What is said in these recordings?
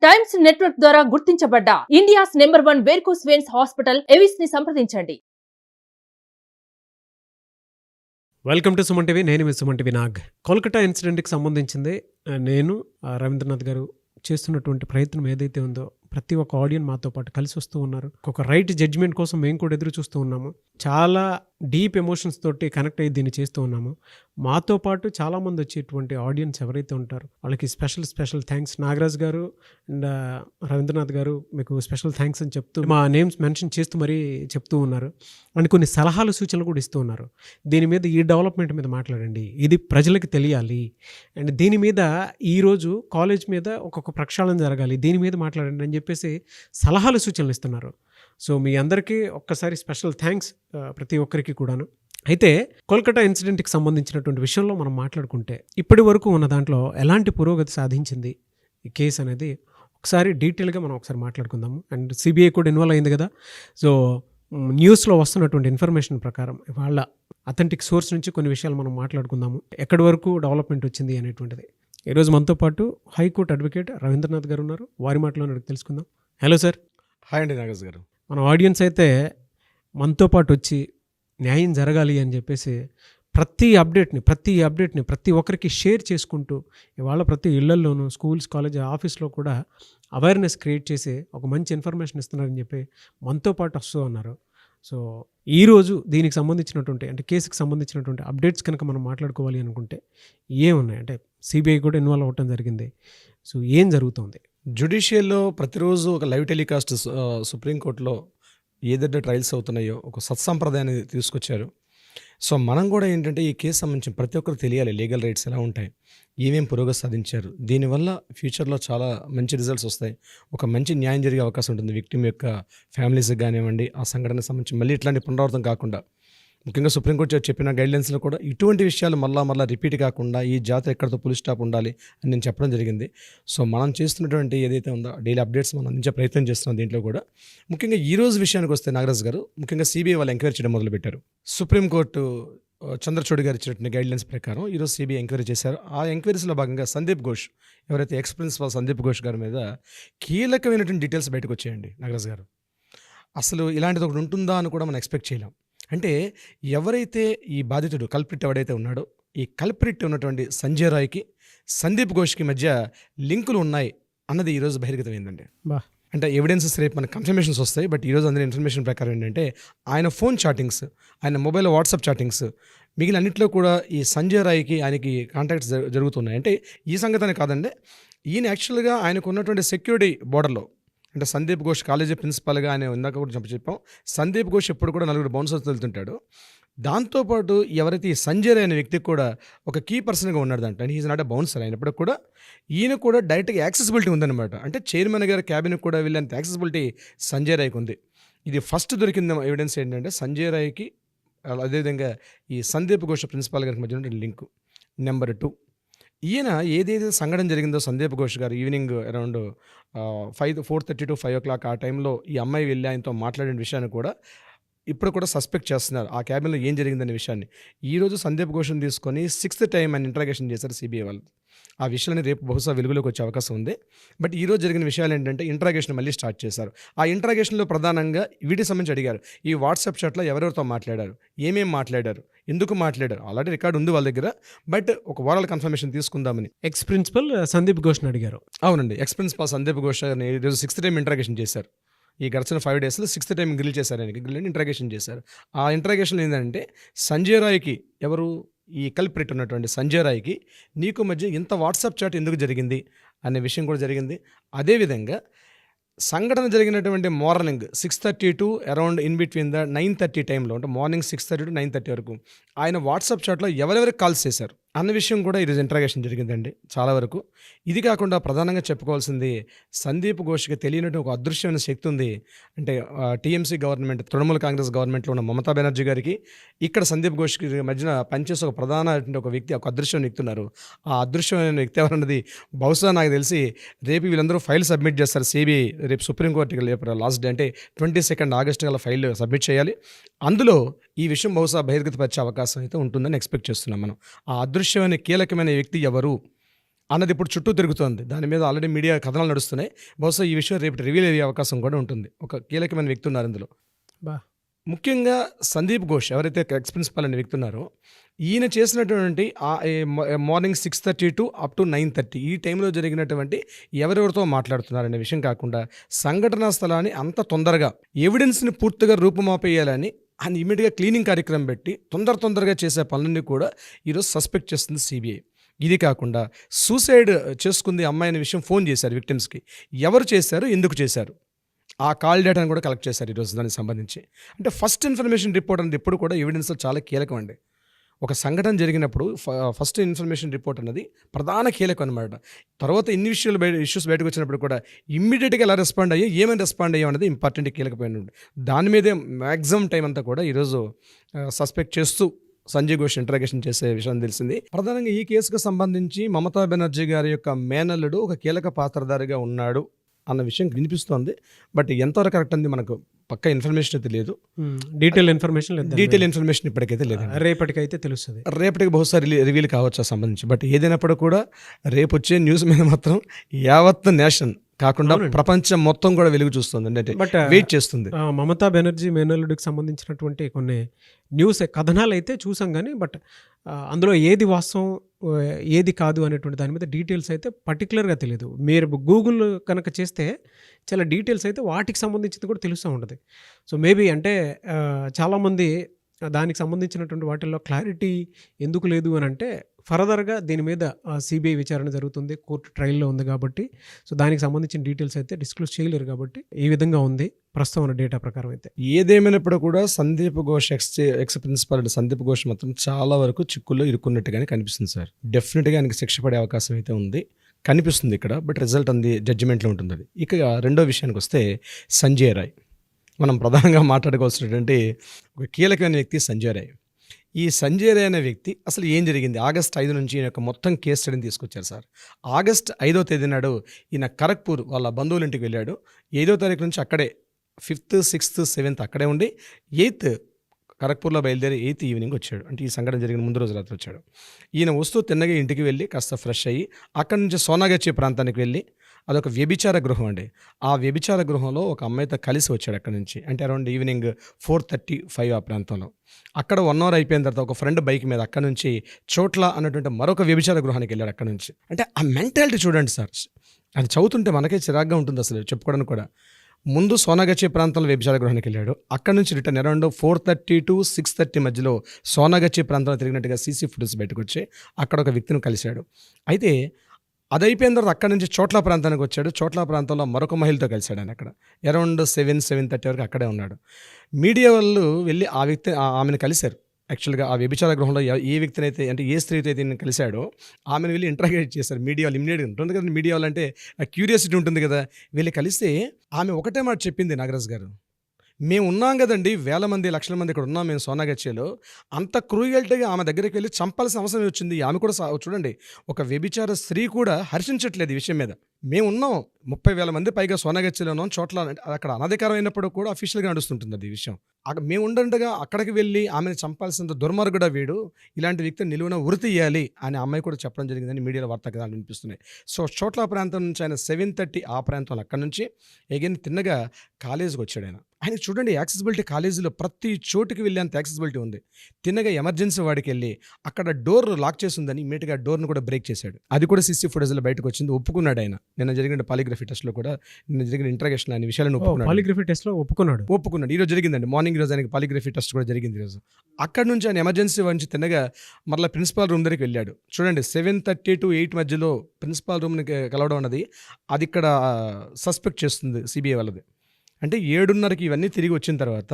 Times network ద్వారా గుర్తించబడ్డ India's number 1 varicose veins hospital Avis ని సంప్రదించండి. Welcome to Suman TV. నేను మీ సుమన్ టీవీ నాగ్. కోల్కతా ఇన్సిడెంట్కి సంబంధించింది నేను రవీంద్రనాథ్ గారు చేస్తున్నటువంటి ప్రయత్నం ఏదైతే ఉందో ప్రతి ఒక్క ఆడియన్స్ మాతో పాటు కలిసి వస్తూ ఉన్నారు. ఒక రైట్ జడ్జిమెంట్ కోసం మేము కూడా ఎదురు చూస్తూ ఉన్నాము. చాలా డీప్ ఎమోషన్స్ తోటి కనెక్ట్ అయ్యి దీన్ని చేస్తూ ఉన్నాము. మాతో పాటు చాలామంది వచ్చేటువంటి ఆడియన్స్ ఎవరైతే ఉంటారో వాళ్ళకి స్పెషల్ థ్యాంక్స్. నాగరాజ్ గారు అండ్ రవీంద్రనాథ్ గారు మీకు స్పెషల్ థ్యాంక్స్ అని చెప్తూ మా నేమ్స్ మెన్షన్ చేస్తూ మరీ చెప్తూ ఉన్నారు. అండ్ కొన్ని సలహాలు సూచనలు కూడా ఇస్తూ ఉన్నారు. దీని మీద ఈ డెవలప్మెంట్ మీద మాట్లాడండి, ఇది ప్రజలకు తెలియాలి, అండ్ దీని మీద ఈరోజు కాలేజ్ మీద ఒక్కొక్క ప్రక్షాళన జరగాలి, దీని మీద మాట్లాడండి అని చెప్పేసి సలహాలు సూచనలు ఇస్తున్నారు. సో మీ అందరికీ ఒక్కసారి స్పెషల్ థ్యాంక్స్ ప్రతి ఒక్కరికి కూడాను. అయితే కోల్కతా ఇన్సిడెంట్కి సంబంధించినటువంటి విషయంలో మనం మాట్లాడుకుంటే ఇప్పటి వరకు ఉన్న దాంట్లో ఎలాంటి పురోగతి సాధించింది ఈ కేసు అనేది ఒకసారి డీటెయిల్గా మనం ఒకసారి మాట్లాడుకుందాము. అండ్ సిబిఐ కూడా ఇన్వాల్వ్ అయింది కదా. సో న్యూస్లో వస్తున్నటువంటి ఇన్ఫర్మేషన్ ప్రకారం వాళ్ళ అథెంటిక్ సోర్స్ నుంచి కొన్ని విషయాలు మనం మాట్లాడుకుందాము. ఎక్కడి వరకు డెవలప్మెంట్ వచ్చింది అనేటువంటిది. ఈరోజు మనతో పాటు హైకోర్టు అడ్వకేట్ రవీంద్రనాథ్ గారు ఉన్నారు. వారి మాటలో తెలుసుకుందాం. Hello sir. హాయ్ అండి నాగేష్ గారు. మన ఆడియన్స్ అయితే మనతో పాటు వచ్చి న్యాయం జరగాలి అని చెప్పేసి ప్రతి అప్డేట్ని ప్రతి ఒక్కరికి షేర్ చేసుకుంటూ ఇవాళ ప్రతి ఇళ్లల్లోనూ స్కూల్స్, కాలేజ్, ఆఫీస్లో కూడా అవేర్నెస్ క్రియేట్ చేసి ఒక మంచి ఇన్ఫర్మేషన్ ఇస్తున్నారని చెప్పి మనతో పాటు వస్తూ ఉన్నారు. సో ఈరోజు దీనికి సంబంధించినటువంటి అంటే కేసుకి సంబంధించినటువంటి అప్డేట్స్ కనుక మనం మాట్లాడుకోవాలి అనుకుంటే ఏమున్నాయి అంటే సిబిఐ కూడా ఇన్వాల్వ్ అవ్వటం జరిగింది. సో ఏం జరుగుతుంది? జ్యుడిషియల్లో ప్రతిరోజు ఒక లైవ్ టెలికాస్ట్ సుప్రీంకోర్టులో ఏదైతే ట్రయల్స్ అవుతున్నాయో ఒక సత్సంప్రదాయాన్ని తీసుకొచ్చారు. సో మనం కూడా ఏంటంటే ఈ కేసు సంబంధించి ప్రతి ఒక్కరు తెలియాలి, లీగల్ రైట్స్ ఎలా ఉంటాయి, ఏమేమి పురోగతి సాధించారు, దీనివల్ల ఫ్యూచర్లో చాలా మంచి రిజల్ట్స్ వస్తాయి, ఒక మంచి న్యాయం జరిగే అవకాశం ఉంటుంది విక్టిమ్ యొక్క ఫ్యామిలీస్కి కానివ్వండి. ఆ సంఘటనకు సంబంధించి మళ్ళీ ఇట్లాంటి పునరావృతం కాకుండా ముఖ్యంగా సుప్రీంకోర్టు చెప్పిన గైడ్లైన్స్లో కూడా ఇటువంటి విషయాలు మళ్ళా రిపీట్ కాకుండా ఈ జాతర ఎక్కడితో పులి స్టాప్ ఉండాలి అని నేను చెప్పడం జరిగింది. సో మనం చేస్తున్నటువంటి ఏదైతే ఉందో డైలీ అప్డేట్స్ మనం అందించే ప్రయత్నం చేస్తున్నాం. దీంట్లో కూడా ముఖ్యంగా ఈ రోజు విషయానికి వస్తే నాగరాజ్ గారు ముఖ్యంగా సిబిఐ వాళ్ళు ఎంక్వైరీ చేయడం మొదలుపెట్టారు. సుప్రీంకోర్టు చంద్రచూడ్ గారు ఇచ్చినటువంటి గైడ్లైన్స్ ప్రకారం ఈరోజు సిబిఐ ఎంక్వైరీ చేశారు. ఆ ఎంక్వైరీస్లో భాగంగా సందీప్ ఘోష్, ఎవరైతే ఎక్స్ ప్రిన్సిపాల్ సందీప్ ఘోష్ గారి మీద కీలకమైనటువంటి డీటెయిల్స్ బయటకు వచ్చాయండి నాగరాజ్ గారు. అసలు ఇలాంటిది ఒకటి ఉంటుందా అని కూడా మనం ఎక్స్పెక్ట్ చేయలేం. అంటే ఎవరైతే ఈ బాధితుడు కల్ప్రిట్ ఎవడైతే ఉన్నాడో ఈ కల్ప్రిట్ ఉన్నటువంటి సంజయ్ రాయ్కి సందీప్ ఘోష్కి మధ్య లింకులు ఉన్నాయి అన్నది ఈరోజు బహిర్గతమైందండి. అంటే ఎవిడెన్సెస్ రేపు మనకు కన్ఫర్మేషన్స్ వస్తాయి. బట్ ఈరోజు అందరి ఇన్ఫర్మేషన్ ప్రకారం ఏంటంటే ఆయన ఫోన్ చాటింగ్స్, ఆయన మొబైల్ వాట్సాప్ చాటింగ్స్, మిగిలిన అన్నింటిలో కూడా ఈ సంజయ్ రాయ్కి ఆయనకి కాంటాక్ట్స్ జరుగుతున్నాయి. అంటే ఈ సంగతి కాదండి, ఈయన యాక్చువల్గా ఆయనకు ఉన్నటువంటి సెక్యూరిటీ బోర్డర్లో అంటే సందీప్ ఘోష్ కాలేజీ ప్రిన్సిపాల్గా ఆయన ఇందాక కూడా చెప్పాం. సందీప్ ఘోష్ ఎప్పుడు కూడా 4 బౌన్సర్స్ వెళ్తుంటాడు. దాంతోపాటు ఎవరైతే ఈ సంజయ్ అనే వ్యక్తికి కూడా ఒక కీ పర్సన్గా ఉన్నాడు దాంట్లో. ఈజ్ నాట్ ఎ బౌన్సర్ అయినప్పటికి కూడా ఈయన కూడా డైరెక్ట్గా యాక్సెసిబిలిటీ ఉందన్నమాట. అంటే చైర్మన్ గారి క్యాబిన్కి కూడా వెళ్ళేంత యాక్సెసిబిలిటీ సంజయ్ రాయ్కి ఉంది. ఇది ఫస్ట్ దొరికింది ఎవిడెన్స్ ఏంటంటే సంజయ్ రాయ్కి అదేవిధంగా ఈ సందీప్ ఘోష్ ప్రిన్సిపాల్ గారికి మధ్య ఉన్న లింకు. నెంబర్ 2, ఈయన ఏదైతే సంఘటన జరిగిందో సందీప్ ఘోష్ గారు ఈవినింగ్ అరౌండ్ 4:30 to 5 o'clock ఆ టైంలో ఈ అమ్మాయి వెళ్ళి ఆయనతో మాట్లాడిన విషయాన్ని కూడా ఇప్పుడు కూడా సస్పెక్ట్ చేస్తున్నారు. ఆ క్యాబిన్లో ఏం జరిగిందనే విషయాన్ని ఈరోజు సందీప్ ఘోష్ని తీసుకొని 6th టైం ఆయన ఇంట్రాగేషన్ చేశారు సిబిఐ వాళ్ళు. ఆ విషయాన్ని రేపు బహుశా వెలుగులోకి వచ్చే అవకాశం ఉంది. బట్ ఈరోజు జరిగిన విషయాలు ఏంటంటే ఇంట్రాగేషన్ మళ్ళీ స్టార్ట్ చేశారు. ఆ ఇంట్రాగేషన్లో ప్రధానంగా వీటికి సంబంధించి అడిగారు. ఈ వాట్సాప్ చాట్లో ఎవరెవరితో మాట్లాడారు, ఏమేమి మాట్లాడారు, ఎందుకు మాట్లాడారు, ఆల్రెడీ రికార్డు ఉంది వాళ్ళ దగ్గర. బట్ ఒక ఓవరాల్ కన్ఫర్మేషన్ తీసుకుందామని ఎక్స్ ప్రిన్సిపల్ సందీప్ ఘోష్ని అడిగారు. అవునండి, ఎక్స్ ప్రిన్సిపల్ సందీప్ ఘోష్ ఈరోజు 6th టైం ఇంట్రాగేషన్ చేశారు. ఈ గడిచిన 5 daysలో 6th టైం గ్రిల్ చేశారు. ఆయనకి గ్రిల్ ఇంట్రాగేషన్ చేశారు. ఆ ఇంట్రాగేషన్లో ఏంటంటే సంజయ్ రాయ్కి, ఎవరు ఈ కల్ప్రిట్ ఉన్నటువంటి సంజయ్ రాయ్కి నీకు మధ్య ఇంత వాట్సాప్ చాట్ ఎందుకు జరిగింది అనే విషయం కూడా జరిగింది. అదేవిధంగా సంఘటన జరిగినటువంటి morning 6:30 to around in between the 9:30 టైంలో, అంటే మార్నింగ్ 6:30 to 9:30 వరకు ఆయన వాట్సాప్ చాట్లో ఎవరెవరికి కాల్స్ చేశారు అన్న విషయం కూడా ఈరోజు ఇంట్రాగేషన్ జరిగిందండి చాలా వరకు. ఇది కాకుండా ప్రధానంగా చెప్పుకోవాల్సింది సందీప్ ఘోష్కి తెలియనట్టు ఒక అదృశ్యమైన శక్తి ఉంది. అంటే టీఎంసీ గవర్నమెంట్, తృణమూల్ కాంగ్రెస్ గవర్నమెంట్లో ఉన్న మమతా బెనర్జీ గారికి ఇక్కడ సందీప్ ఘోష్కి మధ్యన పనిచేసే ఒక ప్రధానమైన ఒక వ్యక్తి, ఒక అదృశ్యమైన వ్యక్తి ఉన్నారు. ఆ అదృశ్యమైన వ్యక్తి ఎవరన్నది బహుశా నాకు తెలిసి రేపు వీళ్ళందరూ ఫైల్ సబ్మిట్ చేస్తారు సిబిఐ. రేపు సుప్రీంకోర్టుకి రేపు లాస్ట్ డే అంటే 22nd August గల ఫైల్ సబ్మిట్ చేయాలి. అందులో ఈ విషయం బహుశా బహిర్గతపరిచే అవకాశం అయితే ఉంటుందని ఎక్స్పెక్ట్ చేస్తున్నాం మనం. ఆ అదృశ్యమైన కీలకమైన వ్యక్తి ఎవరు అన్నది ఇప్పుడు చుట్టూ తిరుగుతోంది. దాని మీద ఆల్రెడీ మీడియా కథనాలు నడుస్తున్నాయి. బహుశా ఈ విషయం రేపు రివీల్ అయ్యే అవకాశం కూడా ఉంటుంది. ఒక కీలకమైన వ్యక్తి ఉన్నారు ఇందులో. బా ముఖ్యంగా సందీప్ ఘోష్ ఎవరైతే ఎక్స్ ప్రిన్సిపాల్ అనే వ్యక్తి ఉన్నారో, ఈయన చేసినటువంటి మార్నింగ్ 6:30 టు అప్ టు 9:30 ఈ టైంలో జరిగినటువంటి ఎవరెవరితో మాట్లాడుతున్నారనే విషయం కాకుండా సంఘటనా స్థలాన్ని అంత తొందరగా ఎవిడెన్స్ని పూర్తిగా రూపుమాపేయాలని ఆయన ఇమీడియట్గా క్లీనింగ్ కార్యక్రమం పెట్టి తొందరగా చేసే పనులన్నీ కూడా ఈరోజు సస్పెక్ట్ చేస్తుంది సిబిఐ. ఇది కాకుండా సూసైడ్ చేసుకుంది అమ్మాయి అనే విషయం ఫోన్ చేశారు విక్టిమ్స్కి. ఎవరు చేశారు, ఎందుకు చేశారు, ఆ కాల్ డేటాను కూడా కలెక్ట్ చేశారు ఈరోజు దానికి సంబంధించి. అంటే ఫస్ట్ ఇన్ఫర్మేషన్ రిపోర్ట్ అనేది ఎప్పుడు కూడా ఎవిడెన్స్లో చాలా కీలకం అండి. ఒక సంఘటన జరిగినప్పుడు ఫస్ట్ ఇన్ఫర్మేషన్ రిపోర్ట్ అనేది ప్రధాన కీలకం అనమాట. తర్వాత ఇన్ని ఇష్యూస్ బయటకు వచ్చినప్పుడు కూడా ఇమ్మీడియట్గా ఎలా రెస్పాండ్ అయ్యో, ఏమైనా రెస్పాండ్ అయ్యో అనేది ఇంపార్టెంట్ కీలకమైన. దాని మీదే మ్యాక్సిమం టైం అంతా కూడా ఈరోజు సస్పెక్ట్ చేస్తూ సంజయ్ ఘోష్ ఇంట్రాగేషన్ చేసే విషయం తెలిసింది. ప్రధానంగా ఈ కేసుకు సంబంధించి మమతా బెనర్జీ గారి యొక్క మేనల్లుడు ఒక కీలక పాత్రధారిగా ఉన్నాడు అన్న విషయం వినిపిస్తోంది. బట్ ఎంతవరకు కరెక్ట్ అంది మనకు పక్కా ఇన్ఫర్మేషన్ అయితే లేదు. డీటెయిల్ ఇన్ఫర్మేషన్ ఇప్పటికైతే లేదు. రేపటికైతే తెలుస్తుంది. రేపటికి బహుశా రివీల్ కావచ్చు ఆ సంబంధించి. బట్ ఏదైనప్పుడు కూడా రేపు వచ్చే న్యూస్ మీద మాత్రం యావత్ నేషన్ కాకుండా ప్రపంచం మొత్తం కూడా వెలుగు చూస్తుంది, అంటే బట్ వెయిట్ చేస్తుంది. మమతా బెనర్జీ మేనల్లుడికి సంబంధించినటువంటి కొన్ని న్యూస్ కథనాలు అయితే చూసాం కానీ బట్ అందులో ఏది వాస్తవం ఏది కాదు అనేటువంటి దాని మీద డీటెయిల్స్ అయితే పర్టికులర్గా తెలియదు. మీరు గూగుల్ కనుక చేస్తే చాలా డీటెయిల్స్ అయితే వాటికి సంబంధించింది కూడా తెలుస్తూ ఉంటుంది. సో మేబీ అంటే చాలామంది దానికి సంబంధించినటువంటి వాటిల్లో క్లారిటీ ఎందుకు లేదు అని అంటే ఫర్దర్గా దీని మీద సిబిఐ విచారణ జరుగుతుంది, కోర్టు ట్రయల్లో ఉంది కాబట్టి సో దానికి సంబంధించిన డీటెయిల్స్ అయితే డిస్క్లోజ్ చేయలేరు కాబట్టి ఈ విధంగా ఉంది ప్రస్తుతం ఉన్న డేటా ప్రకారం. అయితే ఏదేమైనప్పుడు కూడా సందీప్ ఘోష్ ఎక్స్ ప్రిన్సిపల్ సందీప్ ఘోష్ మాత్రం చాలా వరకు చిక్కుల్లో ఇరుక్కున్నట్టుగానే కనిపిస్తుంది సార్. డెఫినెట్గా ఆయనకి శిక్ష పడే అవకాశం అయితే ఉంది కనిపిస్తుంది ఇక్కడ. బట్ రిజల్ట్ అంది జడ్జిమెంట్లో ఉంటుంది అది. ఇక రెండో విషయానికి వస్తే సంజయ్ రాయ్, మనం ప్రధానంగా మాట్లాడుకోవాల్సినటువంటి ఒక కీలకమైన వ్యక్తి సంజయ్ రాయ్. ఈ సంజయ్ రాయ్ అనే వ్యక్తి అసలు ఏం జరిగింది, ఆగస్ట్ 5 నుంచి ఈయన యొక్క మొత్తం కేసు స్టడీని తీసుకొచ్చారు సార్. ఆగస్ట్ 5వ తేదీ నాడు ఈయన ఖరగ్పూర్ వాళ్ళ బంధువుల ఇంటికి వెళ్ళాడు. 5వ తారీఖు నుంచి అక్కడే 5th, 6th, 7th అక్కడే ఉండి 8th ఖరగ్పూర్లో బయలుదేరి 8th ఈవినింగ్ వచ్చాడు. అంటే ఈ సంఘటన జరిగిన ముందు రోజు రాత్రి వచ్చాడు. ఈయన వస్తూ తిన్నగా ఇంటికి వెళ్ళి కాస్త ఫ్రెష్ అయ్యి అక్కడి నుంచి సోనాగచ్చి ప్రాంతానికి వెళ్ళి, అదొక వ్యభిచార గృహం అండి. ఆ వ్యభిచార గృహంలో ఒక అమ్మాయితో కలిసి వచ్చాడు అక్కడి నుంచి. అంటే అరౌండ్ ఈవినింగ్ 4:35 ఆ ప్రాంతంలో. అక్కడ 1 hour అయిపోయిన తర్వాత ఒక ఫ్రెండ్ బైక్ మీద అక్కడ నుంచి చోట్ల అన్నటువంటి మరొక వ్యభిచార గృహానికి వెళ్ళాడు అక్కడ నుంచి. అంటే ఆ మెంటాలిటీ చూడండి సార్, అది చదువుతుంటే మనకే చిరాగ్గా ఉంటుంది అసలు చెప్పుకోవడానికి కూడా. ముందు సోనాగచ్చి ప్రాంతంలో వ్యభిచార గృహానికి వెళ్ళాడు. అక్కడ నుంచి రిటర్న్ అరౌండ్ 4:30 to 6:30 మధ్యలో సోనాగచ్చి ప్రాంతంలో తిరిగినట్టుగా సీసీ ఫుటేజ్ బయటకు వచ్చి అక్కడ ఒక వ్యక్తిని కలిశాడు. అయితే అది అయిపోయిన తర్వాత అక్కడ నుంచి చోట్ల ప్రాంతానికి వచ్చాడు. చోట్ల ప్రాంతంలో మరొక మహిళతో కలిశాడు ఆయన. అక్కడ అరౌండ్ 7:30 వరకు అక్కడే ఉన్నాడు. మీడియా వాళ్ళు వెళ్ళి ఆమెను కలిశారు. యాక్చువల్గా ఆ వ్యభిచార గృహంలో ఏ వ్యక్తిని అయితే, అంటే ఏ స్త్రీతో అయితే నేను కలిశాడో ఆమెను వెళ్ళి ఇంట్రాగేట్ చేశారు మీడియా వాళ్ళు. ఇమ్మీడియట్గా ఉంటుంది కదా మీడియా వాళ్ళు, అంటే క్యూరియాసిటీ ఉంటుంది కదా. వెళ్ళి కలిస్తే ఆమె ఒకటే మాట చెప్పింది, నాగరాజ్ గారు, మేము ఉన్నాం కదండి, వేల మంది లక్షల మంది ఇక్కడ ఉన్నాం మేము సోనాగచ్చిలో, అంత క్రూయల్టీగా ఆమె దగ్గరికి వెళ్ళి చంపాల్సిన అవసరం వచ్చింది. ఆమె కూడా చూడండి, ఒక వ్యభిచార స్త్రీ కూడా హర్షించట్లేదు ఈ విషయం మీద. మేము ఉన్నాం 30,000 మంది పైగా సోనాగచ్చిలో ఉన్నాం, చోట్ల అక్కడ అనధికారం అయినప్పుడు కూడా అఫీషియల్గా నడుస్తుంటుంది అది విషయం. మేము ఉండగా అక్కడికి వెళ్ళి ఆమెను చంపాల్సినంత దుర్మార్గుడా వీడు, ఇలాంటి వ్యక్తిని నిలువున ఉరి తీయాలి అని అమ్మాయి కూడా చెప్పడం జరిగిందని మీడియాలో వార్తా కథనాలు వినిపిస్తున్నాయి. సో చోట్ల ప్రాంతం నుంచి ఆయన 7:30 ఆ ప్రాంతంలో అక్కడ నుంచి ఎగైన్ తిన్నగా కాలేజీకి వచ్చాడు ఆయన. ఆయన చూడండి యాక్సెసిబిలిటీ కాలేజీలో ప్రతి చోటుకి వెళ్ళేంత యాక్సెసిబిలిటీ ఉంది. తిన్నగా ఎమర్జెన్సీ వాడికి వెళ్ళి అక్కడ డోర్ లాక్ చేసి ఉందని ఇమీడియట్గా డోర్ను కూడా బ్రేక్ చేశాడు. అది కూడా సీసీ ఫుటేజ్లో బయటకు వచ్చింది. ఒప్పుకున్నాడు ఆయన. నిన్న జరిగిన పాలిగ్రఫీ టెస్ట్లో కూడా, నిన్న జరిగిన ఇంట్రాగేషన్ అనే విషయాలను ఒప్పుకున్నాడు. పాలిగ్రఫీ టెస్ట్లో ఒప్పుకున్నాడు. ఈరోజు జరిగిందండి, మార్నింగ్ ఈరోజు ఆయనకి పాలిగ్రఫీ టెస్ట్ కూడా జరిగింది ఈరోజు. అక్కడ నుంచి ఆయన ఎమర్జెన్సీ నుంచి తిన్నగా మరలా ప్రిన్సిపాల్ రూమ్ దగ్గరికి వెళ్ళాడు. చూడండి 7:30 to 8 మధ్యలో ప్రిన్సిపాల్ రూమ్ని కలవడం అన్నది అది ఇక్కడ సస్పెక్ట్ చేస్తుంది సిబిఐ వాళ్ళది. అంటే 7:30కి ఇవన్నీ తిరిగి వచ్చిన తర్వాత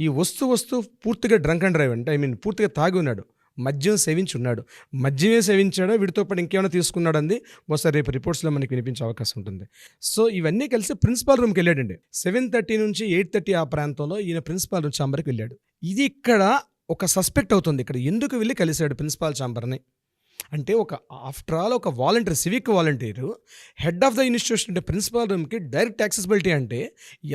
ఈ వస్తూ పూర్తిగా డ్రంక్ అండ్ డ్రైవ్, అంటే పూర్తిగా తాగి ఉన్నాడు, మద్యం సేవించి ఉన్నాడు. మద్యమే సేవించాడో వీటితో పాటు ఇంకేమైనా తీసుకున్నాడు అంది బహుశా రేపు రిపోర్ట్స్లో మనకి వినిపించే అవకాశం ఉంటుంది. సో ఇవన్నీ కలిసి ప్రిన్సిపాల్ రూమ్కి వెళ్ళాడండి. 7:30 నుంచి 8:30 ఆ ప్రాంతంలో ఈయన ప్రిన్సిపాల్ రూమ్ ఛాంబర్కి వెళ్ళాడు. ఇది ఇక్కడ ఒక సస్పెక్ట్ అవుతుంది. ఇక్కడ ఎందుకు వెళ్ళి కలిశాడు ప్రిన్సిపాల్ ఛాంబర్ని, అంటే ఒక ఆఫ్టర్ ఆల్ ఒక volunteer, civic volunteer head of the institution అంటే ప్రిన్సిపాల్ రూమ్కి డైరెక్ట్ యాక్సెసిబిలిటీ అంటే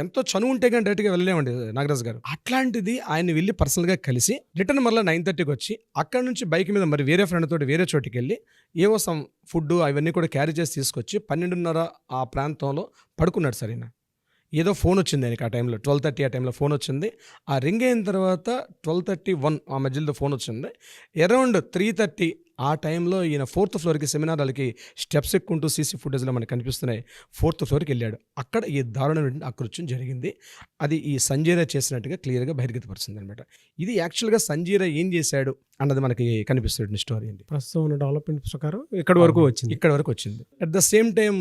ఎంతో చనువు ఉంటే కానీ డైరెక్ట్గా వెళ్ళలేమండి నాగరాజు గారు. అట్లాంటిది ఆయన వెళ్ళి పర్సనల్గా కలిసి రిటర్న్ మళ్ళీ 9:30కి వచ్చి అక్కడ నుంచి బైక్ మీద మరి వేరే ఫ్రెండ్ తోటి వేరే చోటికి వెళ్ళి ఏవో సమ్ ఫుడ్ అవన్నీ కూడా క్యారీ చేసి తీసుకొచ్చి 12:30 ఆ ప్రాంతంలో పడుకున్నాడు సార్. ఈయన ఏదో ఫోన్ వచ్చింది ఆయనకి ఆ టైంలో 12:30 ఆ టైంలో ఫోన్ వచ్చింది. ఆ రింగ్ అయిన తర్వాత 12:31 ఆ మధ్యలో ఫోన్ వచ్చింది. అరౌండ్ 3:30 ఆ టైంలో ఈయన 4th ఫ్లోర్కి సెమినార్ హాల్కి స్టెప్స్ ఎక్కుంటూ సీసీ ఫుటేజ్లో మనకు కనిపిస్తున్నాయి. 4th ఫ్లోర్కి వెళ్ళాడు. అక్కడ ఈ దారుణమైన అకృత్యం జరిగింది. అది ఈ సంజీరా చేసినట్టుగా క్లియర్గా బహిర్గతపరిచింది అనమాట. ఇది యాక్చువల్గా సంజీరా ఏం చేశాడు అన్నది మనకి కనిపిస్తుంది స్టోరీ అండి. ప్రస్తుతం ఉన్న డెవలప్మెంట్ ప్రకారం ఇక్కడ వరకు వచ్చింది. At the same time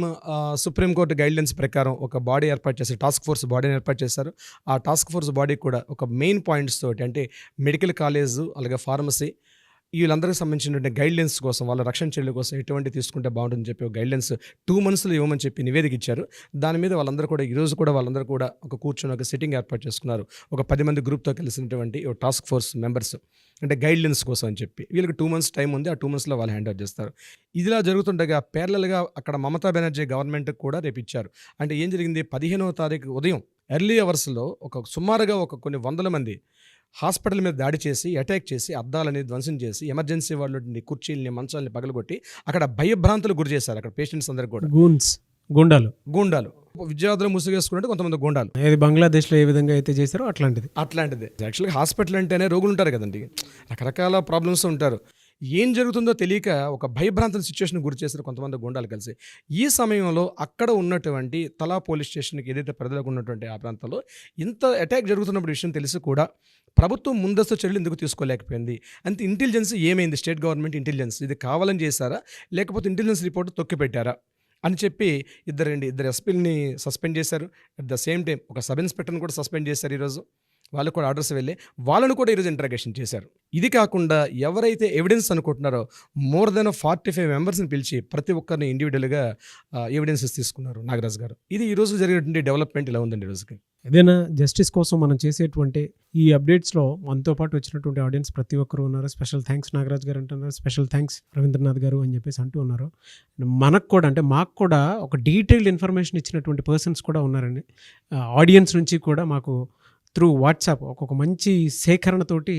supreme court guidelines ప్రకారం ఒక బాడీ ఏర్పాటు చేసి టాస్క్ ఫోర్స్ బాడీని ఏర్పాటు చేశారు. ఆ టాస్క్ ఫోర్స్ బాడీ కూడా ఒక మెయిన్ పాయింట్స్ తోటి అంటే మెడికల్ కాలేజ్ అలాగే ఫార్మసీ వీళ్ళందరికీ సంబంధించిన గైడ్లైన్స్ కోసం వాళ్ళ రక్షణ చర్యల కోసం ఎటువంటి తీసుకుంటే బాగుంటుందని చెప్పి ఒక గైడ్లైన్స్ 2 monthsలో ఇవ్వమని చెప్పి నివేదిక ఇచ్చారు. దాని మీద వాళ్ళందరూ కూడా ఈరోజు కూడా వాళ్ళందరూ కూడా ఒక కూర్చొని ఒక సిట్టింగ్ ఏర్పాటు చేసుకున్నారు. ఒక 10 మంది గ్రూప్తో కలిసినటువంటి ఒక టాస్క్ ఫోర్స్ మెంబర్స్ అంటే గైడ్లైన్స్ కోసం అని చెప్పి. వీళ్ళకి 2 months టైం ఉంది. ఆ 2 monthsలో వాళ్ళు హ్యాండ్ ఓవర్ చేస్తారు. ఇదిలా జరుగుతుండగా ప్యారలల్గా అక్కడ మమతా బెనర్జీ గవర్నమెంట్కి కూడా రేపు ఇచ్చారు. అంటే ఏం జరిగింది, 15వ తారీఖు ఉదయం ఎర్లీ అవర్స్లో సుమారుగా కొన్ని వందల మంది హాస్పిటల్ మీద దాడి చేసి అటాక్ చేసి అద్దాలని ధ్వంసం చేసి ఎమర్జెన్సీ వాళ్ళని కుర్చీలని మంచాలని పగలగొట్టి అక్కడ భయభ్రాంతులు గురి చేశారు. అక్కడ పేషెంట్స్ అందరికి కూడా గూండాలు విద్యార్థులు ముసుగేసుకున్నట్టు కొంతమంది గూండాలు. బంగ్లాదేశ్లో ఏ విధంగా అయితే చేశారో అట్లాంటిది. యాక్చువల్గా హాస్పిటల్ అంటేనే రోగులు ఉంటారు కదండి, రకరకాల ప్రాబ్లమ్స్ ఉంటారు. ఏం జరుగుతుందో తెలియక ఒక భయభ్రాంతుల సిచ్యువేషన్ గురి చేశారు కొంతమంది గుండాలు కలిసి. ఈ సమయంలో అక్కడ ఉన్నటువంటి తలా పోలీస్ స్టేషన్కి ఏదైతే పరిధిలోకి ఉన్నటువంటి ఆ ప్రాంతంలో ఇంత అటాక్ జరుగుతున్నప్పుడు విషయం తెలిసి కూడా ప్రభుత్వం ముందస్తు చర్యలు ఎందుకు తీసుకోలేకపోయింది? అంతే ఇంటెలిజెన్స్ ఏమైంది? స్టేట్ గవర్నమెంట్ ఇంటెలిజెన్స్ ఇది కావాలని చేశారా లేకపోతే ఇంటెలిజెన్స్ రిపోర్ట్ తొక్కిపెట్టారా అని చెప్పి ఇద్దరు ఎస్పీలని సస్పెండ్ చేశారు. అట్ ద సేమ్ టైం ఒక సబ్ ఇన్స్పెక్టర్ని కూడా సస్పెండ్ చేశారు. ఈరోజు వాళ్ళకు కూడా ఆర్డర్స్ వెళ్ళి వాళ్ళను కూడా ఈరోజు ఇంటరాగేషన్ చేశారు. ఇది కాకుండా ఎవరైతే ఎవిడెన్స్ అనుకుంటున్నారో మోర్ దెన్ 45 మెంబర్స్ని పిలిచి ప్రతి ఒక్కరిని ఇండివిజువల్గా ఎవిడెన్సెస్ తీసుకున్నారు నాగరాజు గారు. ఇది ఈరోజు జరిగినటువంటి డెవలప్మెంట్ ఇలా ఉందండి. ఈరోజుకి ఏదైనా జస్టిస్ కోసం మనం చేసేటువంటి ఈ అప్డేట్స్లో మనతో పాటు వచ్చినటువంటి ఆడియన్స్ ప్రతి ఒక్కరు ఉన్నారు. స్పెషల్ థ్యాంక్స్ నాగరాజ్ గారు అంటున్నారు, స్పెషల్ థ్యాంక్స్ రవీంద్రనాథ్ గారు అని చెప్పేసి అంటూ ఉన్నారు. మనకు కూడా అంటే మాకు కూడా ఒక డీటెయిల్డ్ ఇన్ఫర్మేషన్ ఇచ్చినటువంటి పర్సన్స్ కూడా ఉన్నారండి. ఆడియన్స్ నుంచి కూడా మాకు త్రూ వాట్సాప్ ఒక్కొక్క మంచి సేకరణతోటి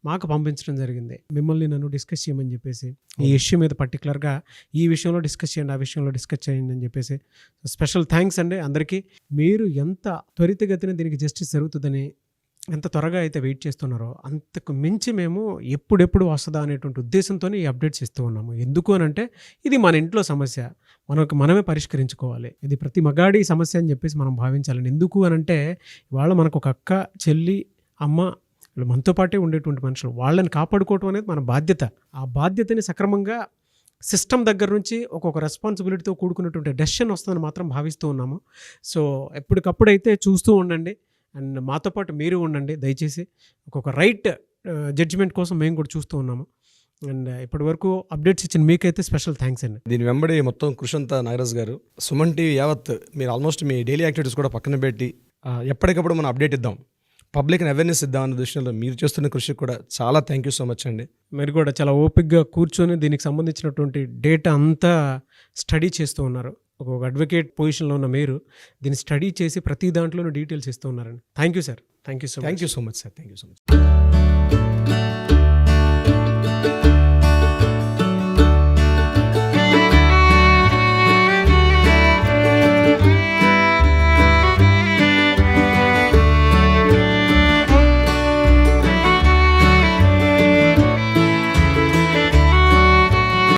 మాకు పంపించడం జరిగింది. మిమ్మల్ని నన్ను డిస్కస్ చేయమని చెప్పేసి ఈ ఇష్యూ మీద పర్టికులర్గా ఈ విషయంలో డిస్కస్ చేయండి, ఆ విషయంలో డిస్కస్ చేయండి అని చెప్పేసి స్పెషల్ థ్యాంక్స్ అండి అందరికీ. మీరు ఎంత త్వరితగతిన దీనికి జస్టిస్ జరుగుతుందని ఎంత త్వరగా అయితే వెయిట్ చేస్తున్నారో అంతకు మించి మేము ఎప్పుడెప్పుడు వస్తుందా అనేటువంటి ఉద్దేశంతో ఈ అప్డేట్స్ ఇస్తూ ఉన్నాము. ఎందుకు అని అంటే ఇది మన ఇంట్లో సమస్య, మనమే పరిష్కరించుకోవాలి. ఇది ప్రతి మగాడి సమస్య అని చెప్పేసి మనం భావించాలని. ఎందుకు అని అంటే ఇవాళ మనకు ఒక అక్క, చెల్లి, అమ్మ మనతో పాటే ఉండేటువంటి మనుషులు, వాళ్ళని కాపాడుకోవటం అనేది మన బాధ్యత. ఆ బాధ్యతని సక్రమంగా సిస్టమ్ దగ్గర నుంచి ఒక్కొక్క రెస్పాన్సిబిలిటీతో కూడుకున్నటువంటి డెసిషన్ వస్తుందని మాత్రం భావిస్తూ ఉన్నాము. సో ఎప్పటికప్పుడు అయితే చూస్తూ ఉండండి అండ్ మాతో పాటు మీరు ఉండండి దయచేసి. ఒక్కొక్క రైట్ జడ్జిమెంట్ కోసం మేము కూడా చూస్తూ ఉన్నాము. అండ్ ఇప్పటి వరకు అప్డేట్స్ ఇచ్చిన మీకైతే స్పెషల్ థ్యాంక్స్ అండి. దీని వెంబడి మొత్తం కృషి అంతా నాగరాజ్ గారు, సుమన్ టీవీ యావత్ మీరు ఆల్మోస్ట్ మీ డైలీ యాక్టివిటీస్ కూడా పక్కన పెట్టి ఎప్పటికప్పుడు మనం అప్డేట్ ఇద్దాం, పబ్లిక్ని అవేర్నెస్ ఇద్దాం అన్న దృష్టిలో మీరు చేస్తున్న కృషికి కూడా చాలా థ్యాంక్ యూ సో మచ్ అండి. మీరు కూడా చాలా ఓపిక్గా కూర్చొని దీనికి సంబంధించినటువంటి డేటా అంతా స్టడీ చేస్తూ ఉన్నారు. ఒక అడ్వకేట్ పొజిషన్లో ఉన్న మీరు దీన్ని స్టడీ చేసి ప్రతి దాంట్లోనూ డీటెయిల్స్ ఇస్తూ ఉన్నారండి. Thank you sir. Thank you so much sir. Thank you so much.